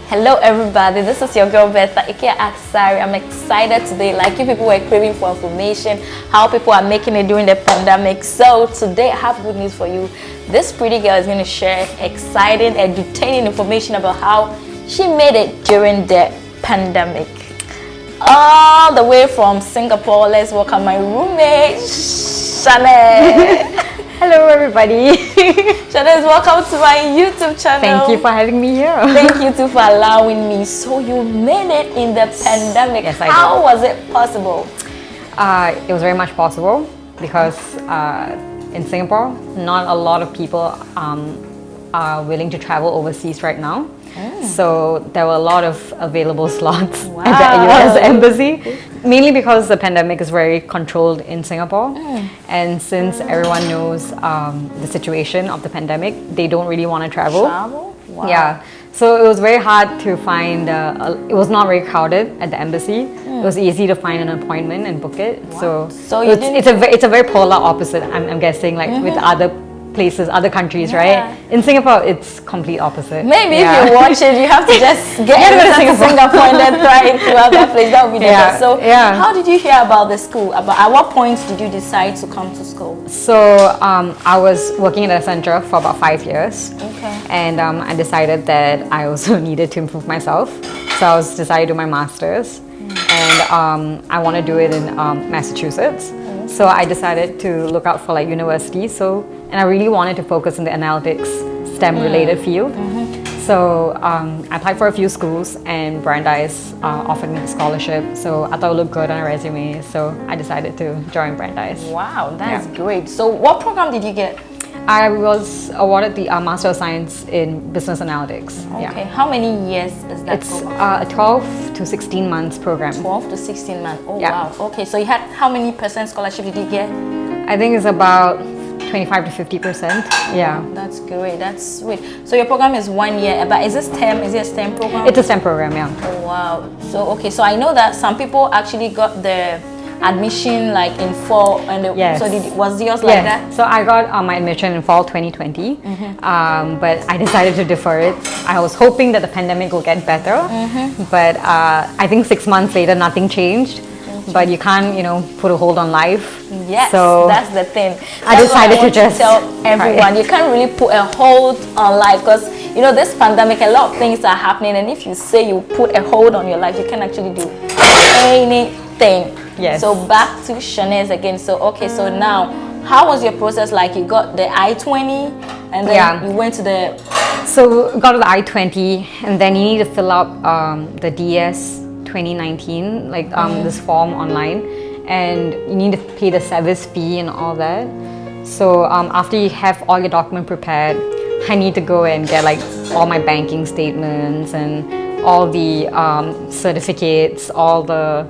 Hello everybody, this is your girl Betha Ike Aksari. I'm excited today, like you people were craving for information, how people are making it during the pandemic. So today I have good news for you. This pretty girl is going to share exciting, entertaining information about how she made it during the pandemic. All the way from Singapore, let's welcome my roommate, Chanel. Hello everybody. Chanel, welcome to my YouTube channel. Thank you for having me here. Thank you too for allowing me. So you made it in the pandemic. Yes, I did. How was it possible? It was very much possible because in Singapore, not a lot of people are willing to travel overseas right now. So there were a lot of available slots at the US Embassy, mainly because the pandemic is very controlled in Singapore. And since everyone knows the situation of the pandemic, they don't really want to travel. Wow. Yeah, so it was very hard to find, it was not very crowded at the embassy. It was easy to find an appointment and book it. Wow. So it's a very polar opposite, I'm guessing, like with other places, other countries, right? In Singapore, it's complete opposite. Maybe if you watch it, you have to just get to Singapore and then try it to other place. That would be the best. So how did you hear about the school? At what point did you decide to come to school? So I was working at Accenture for about 5 years. Okay. And I decided that I also needed to improve myself. So I decided to do my master's. And I want to do it in Massachusetts. So I decided to look out for like universities. And I really wanted to focus on the analytics STEM related field. So I applied for a few schools and Brandeis offered me a scholarship. So I thought it looked good on a resume. So I decided to join Brandeis. Wow, that's great. So what program did you get? I was awarded the Master of Science in Business Analytics. Okay, how many years is that program? It's a 12 to 16 months program. 12 to 16 months. Oh wow. Okay, so you had how many % scholarship did you get? I think it's about 25 to 50%. Yeah. That's great. That's sweet. So your program is 1 year, but is this STEM? Is it a STEM program? It's a STEM program, yeah. Oh wow. So okay, so I know that some people actually got the admission like in fall, and so was yours like that? So I got my admission in fall 2020, but I decided to defer it. I was hoping that the pandemic will get better, but I think 6 months later nothing changed. But you can't, put a hold on life. Yes, so that's the thing. I decided to just tell everyone you can't really put a hold on life because this pandemic, a lot of things are happening, and if you say you put a hold on your life, you can actually do anything. Yes. So back to Chanel again. So okay, so now how was your process like? You got the I-20 and then you went to the... So got to the I-20 and then you need to fill out the DS 2019, like this form online, and you need to pay the service fee and all that. So after you have all your document prepared, I need to go and get like all my banking statements and all the certificates, all the...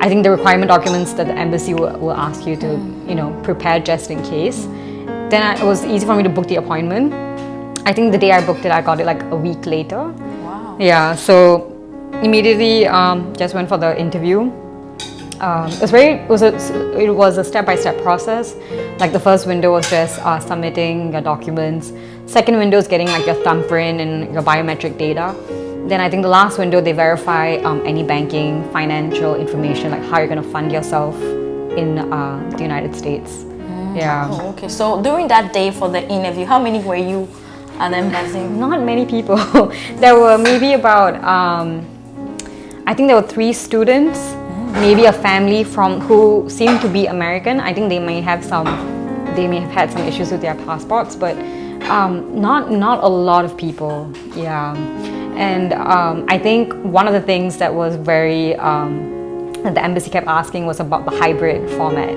I think the requirement documents that the embassy will ask you to, prepare just in case. Then it was easy for me to book the appointment. I think the day I booked it, I got it like a week later. Wow. Yeah, so immediately just went for the interview. It was a step-by-step process. Like the first window was just submitting your documents. Second window is getting like your thumbprint and your biometric data. Then I think the last window, they verify any banking, financial information, like how you're going to fund yourself in the United States. Yeah. Oh, okay. So during that day for the interview, how many were you at the embassy? Not many people. There were maybe about, I think there were 3 students, maybe a family who seemed to be American. I think they may have had some issues with their passports, but not a lot of people. Yeah. And I think one of the things that was very, that the embassy kept asking was about the hybrid format.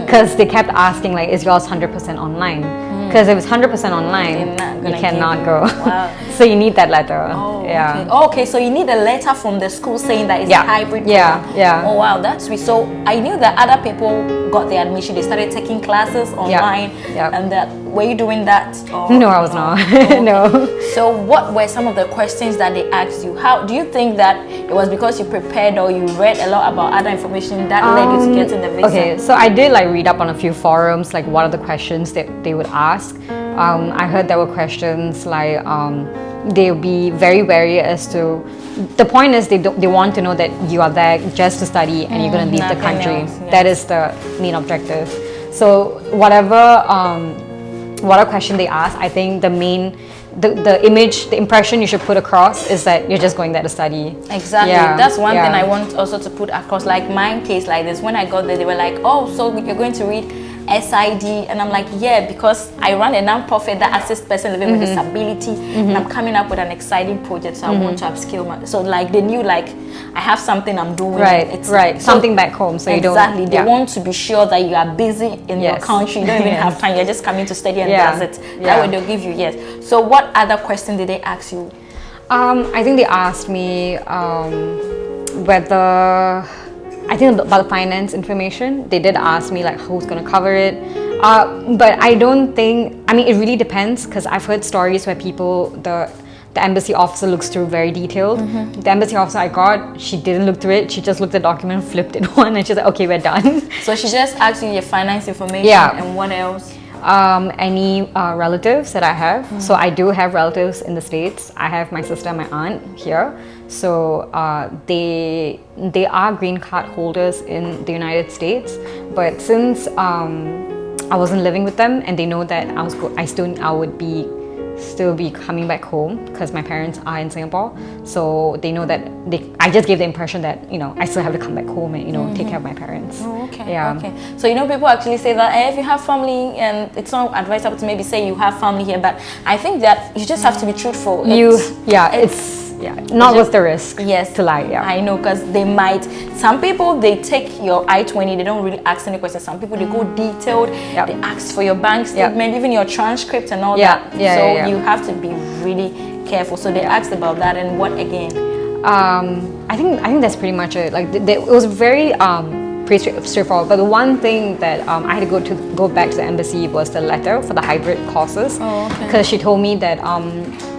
Because they kept asking like, is yours 100% online? Because if it's 100% online, you cannot go. Wow. So you need that letter. Oh, yeah. Okay. Okay, so you need a letter from the school saying that it's a hybrid. Yeah. Oh wow, that's sweet. So I knew that other people got the admission. They started taking classes online. And that were you doing that? No, I was not. No. So what were some of the questions that they asked you? How do you think that it was because you prepared or you read a lot about other information that led you to getting the visa? Okay, so I did like read up on a few forums, like what are the questions that they would ask. I heard there were questions like they'll be very wary as to. The point is they want to know that you are there just to study and you're going to leave the Nothing country. else, yes. That is the main objective. So whatever question they ask, I think the image, the impression you should put across is that you're just going there to study. Exactly. Yeah, That's one yeah. thing I want also to put across. Like my case like this, when I got there, they were like, oh, so you're going to read SID? And I'm like, yeah, because I run a non-profit that assists person living with disability, and I'm coming up with an exciting project, so I want to upskill my. So like they knew like I have something I'm doing. Right, It's right. so Something back home, so you don't. exactly. They yeah. want to be sure that you are busy in your Yes. country. You don't even Yes. have time. You're just coming to study and Yeah. that's it. That Yeah. way they'll give you yes. So what other question did they ask you? I think they asked me whether I think about the finance information. They did ask me like who's going to cover it, but I don't think. I mean, it really depends because I've heard stories where people the embassy officer looks through very detailed. The embassy officer I got, she didn't look through it. She just looked at the document, flipped it on, and she's like, "Okay, we're done." So she just asked you your finance information. Yeah. And what else? Any relatives that I have. So I do have relatives in the States. I have my sister and my aunt here. So they are green card holders in the United States. But since I wasn't living with them and they know that I would still be coming back home because my parents are in Singapore. So they know that I just gave the impression that I still have to come back home and take care of my parents. Oh, okay. Yeah. Okay. So people actually say that if you have family, and it's not advisable to maybe say you have family here, but I think that you just have to be truthful. It's not worth the risk. Yes, to lie. Yeah, I know, because they might. Some people they take your I-20, they don't really ask any questions. Some people they go detailed. Yep. They ask for your bank statement, even your transcript and all Yeah, that. yeah, So yeah. you have to be really careful. So they asked about that, and what again? I think that's pretty much it. Like it was very pretty straightforward. But the one thing that I had to go back to the embassy was the letter for the hybrid courses. Oh, okay. Because she told me that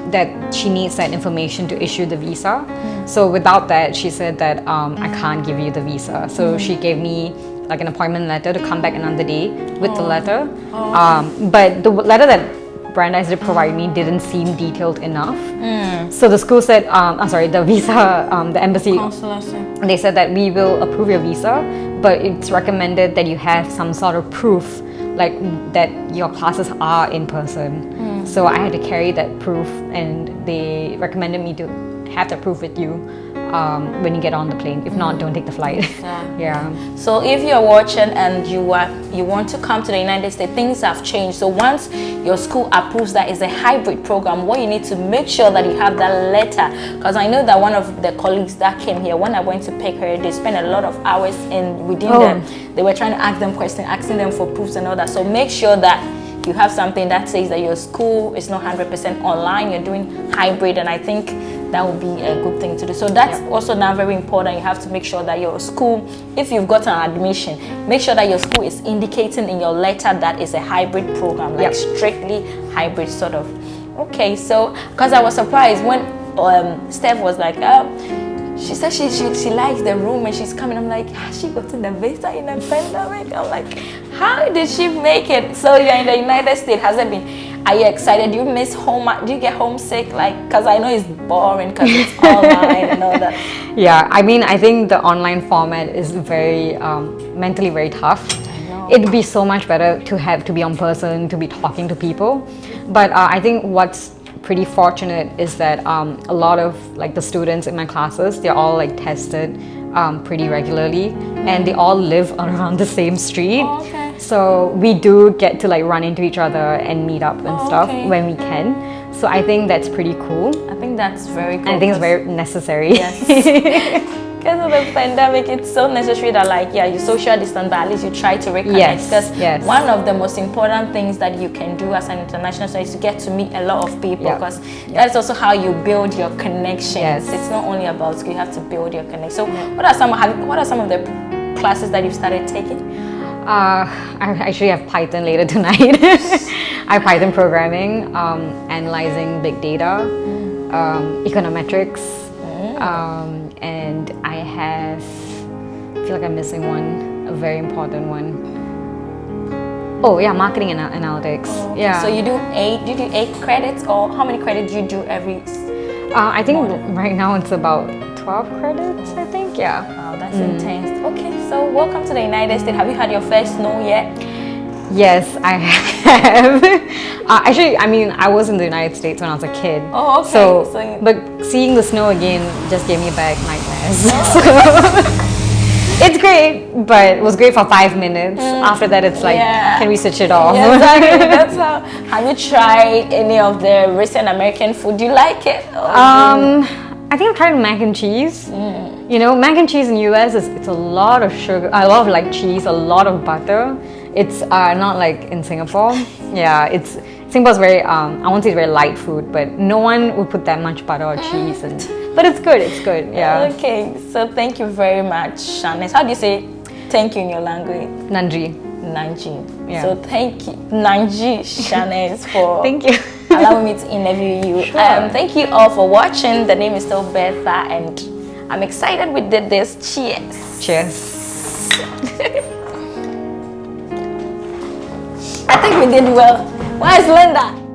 that she needs that information to issue the visa. So without that, she said that I can't give you the visa. So she gave me like an appointment letter to come back another day with the letter. But the letter that Brandeis did provide me didn't seem detailed enough. So the school said, the visa, the embassy, Consular, sir. they said that we will approve your visa, but it's recommended that you have some sort of proof, like that your classes are in person. So I had to carry that proof, and they recommended me to have that proof with you when you get on the plane. If not, don't take the flight. Yeah. So if you're watching and you want to come to the United States, things have changed. So once your school approves that it's a hybrid program, what you need to make sure that you have that letter. Because I know that one of the colleagues that came here, when I went to pick her, they spent a lot of hours within them. They were trying to ask them questions, asking them for proofs and all that. So make sure that you have something that says that your school is not 100% online, you're doing hybrid, and I think that would be a good thing to do. So that's also now very important. You have to make sure that your school, if you've got an admission, make sure that your school is indicating in your letter that it's a hybrid program, like strictly hybrid sort of. Okay, so because I was surprised when Steph was like, she said she likes the room and she's coming. I'm like, has she gotten the visa in a pandemic? I'm like, how did she make it? So you're in the United States. Has it been? Are you excited? Do you miss home? Do you get homesick? Like, because I know it's boring because it's online and all that. Yeah, I mean, I think the online format is very mentally very tough. It'd be so much better to be on person, to be talking to people. But I think what's pretty fortunate is that a lot of like the students in my classes, they're all like tested pretty regularly, and they all live around the same street. Oh, okay. So we do get to like run into each other and meet up and stuff when we can. So I think that's pretty cool. I think that's very cool. And I think it's very necessary. Yes. Because of the pandemic, it's so necessary that you social distance, but at least you try to reconnect. Because one of the most important things that you can do as an international student is to get to meet a lot of people, because that's also how you build your connections. Yes. It's not only about school, you have to build your connection. So what are some of the classes that you've started taking? I actually have Python later tonight. I have Python programming, analyzing big data, econometrics, and I feel like I'm missing one, a very important one. Oh yeah, marketing and analytics. Yeah. So you do 8 credits, or how many credits you do every? I think right now it's about 12 credits, I think. Yeah. Wow, that's intense. Okay, so welcome to the United States. Have you had your first snow yet? Yes, I have. Actually, I mean, I was in the United States when I was a kid. Oh, okay. So but seeing the snow again just gave me back nightmares. So, it's great, but it was great for 5 minutes. After that, it's like, can we switch it off? Yeah, exactly. That's how. Have you tried any of the recent American food? Do you like it? I think I've tried mac and cheese. You know, mac and cheese in US it's a lot of sugar, a lot of like cheese, a lot of butter. It's not like in Singapore. Yeah, Singapore's very I won't say it's very light food, but no one would put that much butter or cheese but it's good. It's good. Yeah. Okay, so thank you very much, Shanice. How do you say thank you in your language? Nanji. Nanji. Yeah. So thank you, Nanji Shanice, for Thank you. allowing me to interview you. Sure. Thank you all for watching. The name is still Bertha, and I'm excited we did this. Cheers. Cheers. I think we did well. Where is Linda?